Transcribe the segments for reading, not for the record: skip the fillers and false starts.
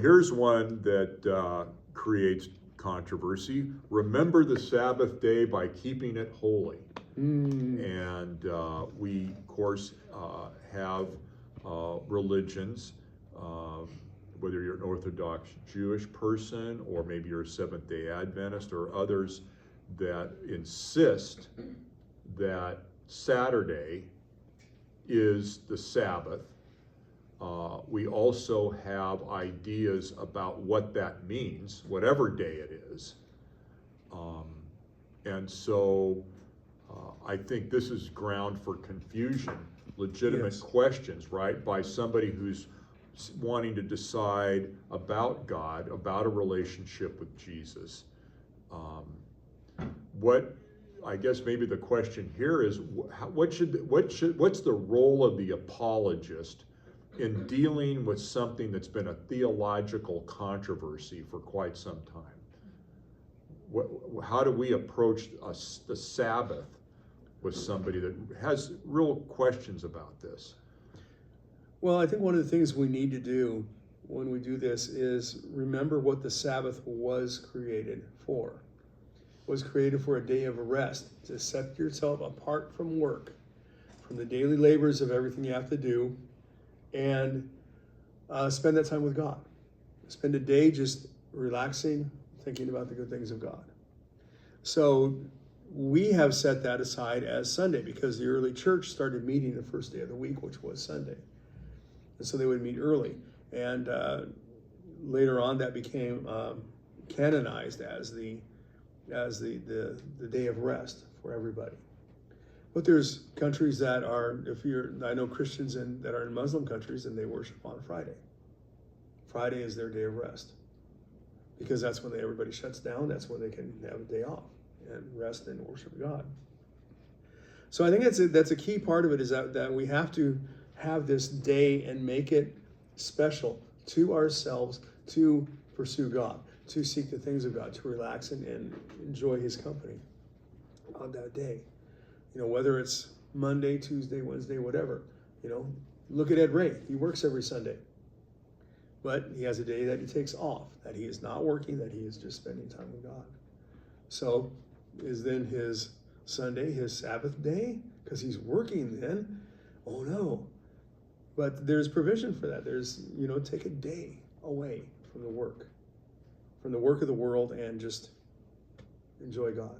here's one that creates controversy. Remember the Sabbath day by keeping it holy. And we, of course, have religions, whether you're an Orthodox Jewish person or maybe you're a Seventh-day Adventist or others that insist that Saturday is the Sabbath. We also have ideas about what that means, whatever day it is. And so I think this is ground for confusion, legitimate questions, right, by somebody who's wanting to decide about God, about a relationship with Jesus. I guess maybe the question here is, what's the role of the apologist in dealing with something that's been a theological controversy for quite some time? How do we approach the Sabbath with somebody that has real questions about this? Well, I think one of the things we need to do when we do this is remember what the Sabbath was created for. It was created for a day of rest, to set yourself apart from work, from the daily labors of everything you have to do, and spend that time with God. Spend a day just relaxing, thinking about the good things of God. So we have set that aside as Sunday because the early church started meeting the first day of the week, which was Sunday. And so they would meet early. And later on that became canonized as the day of rest for everybody. But there's countries that are, I know Christians that are in Muslim countries and they worship on Friday. Friday is their day of rest because that's when everybody shuts down. That's when they can have a day off and rest and worship God. So I think that's a key part of it, is that we have to have this day and make it special to ourselves to pursue God, to seek the things of God, to relax and enjoy his company on that day. Whether it's Monday, Tuesday, Wednesday, whatever, look at Ed Ray. He works every Sunday, but he has a day that he takes off, that he is not working, that he is just spending time with God. So is then his Sunday his Sabbath day? Because he's working then? Oh no. But there's provision for that. There's, take a day away from the work of the world and just enjoy God.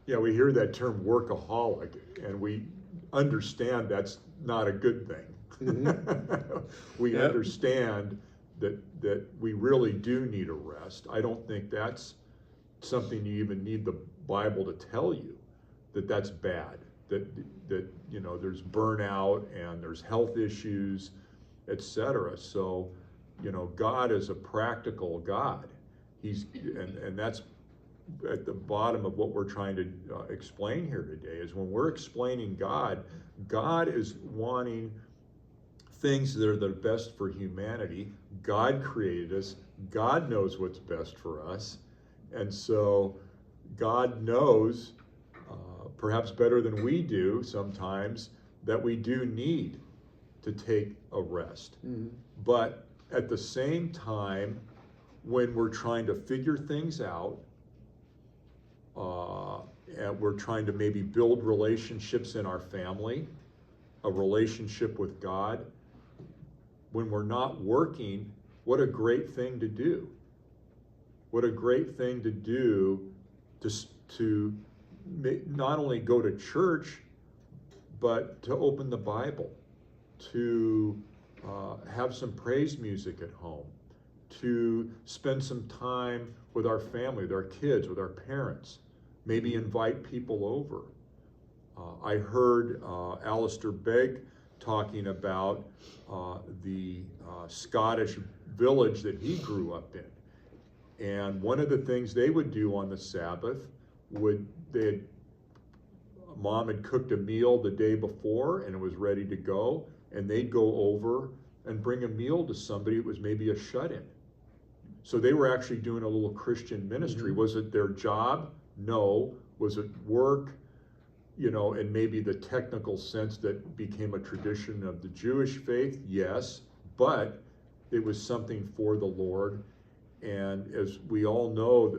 Yeah, we hear that term workaholic, and we understand that's not a good thing. Mm-hmm. We understand that we really do need a rest. I don't think that's something you even need the Bible to tell you that that's bad. That there's burnout and there's health issues, etc. So, God is a practical God. And that's at the bottom of what we're trying to explain here today, is when we're explaining God, God is wanting things that are the best for humanity. God created us. God knows what's best for us. And so God knows, perhaps better than we do sometimes, that we do need to take a rest. Mm-hmm. But at the same time, when we're trying to figure things out, and we're trying to maybe build relationships in our family, a relationship with God, when we're not working, what a great thing to do. What a great thing to do to not only go to church, but to open the Bible, to have some praise music at home, to spend some time with our family, with our kids, with our parents, maybe invite people over. I heard Alistair Begg talking about the Scottish village that he grew up in. And one of the things they would do on the Sabbath, Mom had cooked a meal the day before and it was ready to go, and they'd go over and bring a meal to somebody that was maybe a shut-in. So they were actually doing a little Christian ministry. Mm-hmm. Was it their job? No. Was it work? In maybe the technical sense that became a tradition of the Jewish faith? Yes. But it was something for the Lord. And as we all know,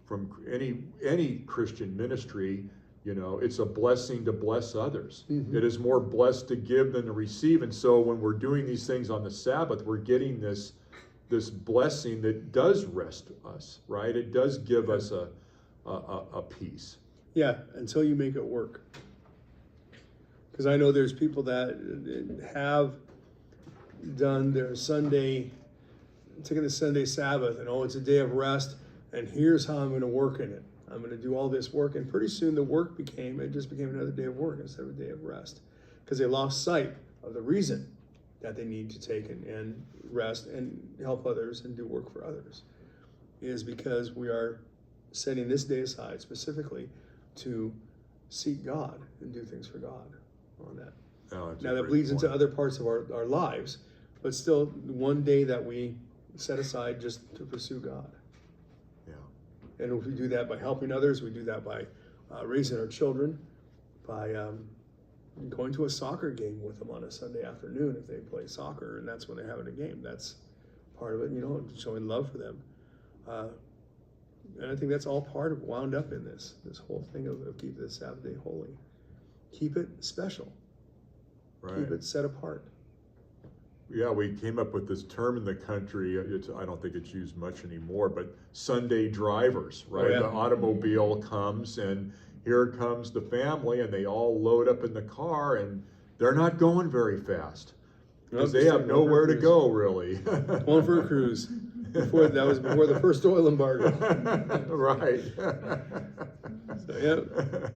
from any Christian ministry, you know, it's a blessing to bless others. Mm-hmm. It is more blessed to give than to receive. And so when we're doing these things on the Sabbath, we're getting this blessing that does rest us, right? It does give us a peace. Yeah, until you make it work. Because I know there's people that have done their Sunday, taking the Sunday Sabbath, and it's a day of rest, and here's how I'm going to work in it. I'm going to do all this work, and pretty soon the work just became another day of work instead of a day of rest, because they lost sight of the reason that they need to take and rest and help others and do work for others, is because we are setting this day aside specifically to seek God and do things for God on that. Oh, Now that bleeds into other parts of our lives, but still one day that we set aside just to pursue God. Yeah. And if we do that by helping others, we do that by raising our children, by going to a soccer game with them on a Sunday afternoon if they play soccer, and that's when they're having a game. That's part of it, you know, showing love for them. And I think that's all wound up in this whole thing of keeping the Sabbath day holy. Keep it special. Right. Keep it set apart. Yeah, we came up with this term in the country. I don't think it's used much anymore, but Sunday drivers, right? Oh, yeah. The automobile comes, and here comes the family, and they all load up in the car, and they're not going very fast because they have nowhere to go, really. Going for a cruise. That was before the first oil embargo. Right. So, yeah.